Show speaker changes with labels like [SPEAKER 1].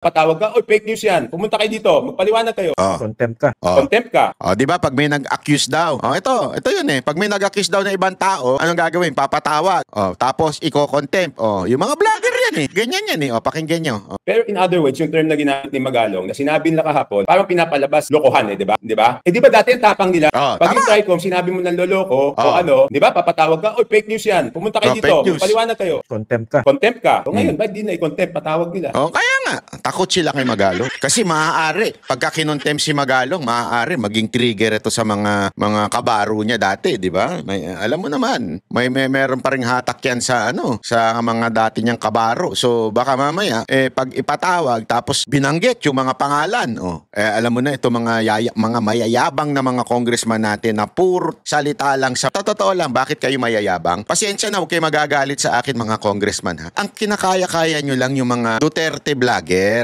[SPEAKER 1] Patawag ka, oy, fake news yan. Pumunta kayo dito, magpaliwanag kayo.
[SPEAKER 2] Contempt ka.
[SPEAKER 1] Contempt ka.
[SPEAKER 3] Di ba pag may nag-accuse daw. Ito yun eh. Pag may nag-accuse daw ng ibang tao, anong gagawin? Papatawag. Tapos iko-contempt. Yung mga vlogger yan eh. Ganyan yan eh. Pakinggan nyo.
[SPEAKER 1] Pero in other words, yung term na ginamit ni Magalong na sinabi nila kahapon, parang pinapalabas lokohan eh, di ba? Di ba? Di ba dati ang tapang nila? Pag yung TRICOM, sinabi mo ng loloko o ano, di ba? Papatawag ka, oy, fake news yan. Pumunta kayo dito, magpaliwanag kayo.
[SPEAKER 2] Contempt ka.
[SPEAKER 1] Contempt ka. O ngayon, ba't di na i-contempt? Patawag nila.
[SPEAKER 3] Kaya nga. Takot sila kay Magalong. Kasi maaari, pagka kinontempt si Magalong, maaari maging trigger ito sa mga kabaro niya dati, di ba? Alam mo naman, meron pa ring hatak yan sa sa mga dati niyang kabaro. So baka mamaya pag ipatawag tapos binanggit yung mga pangalan, alam mo na ito mga mayayabang na mga congressman natin na puro salita lang sa totoo lang. Bakit kayo mayayabang? Pasensya na, huwag kayo magagalit sa akin mga congressman ha. Ang kinakaya-kaya nyo lang yung mga Duterte vlogger.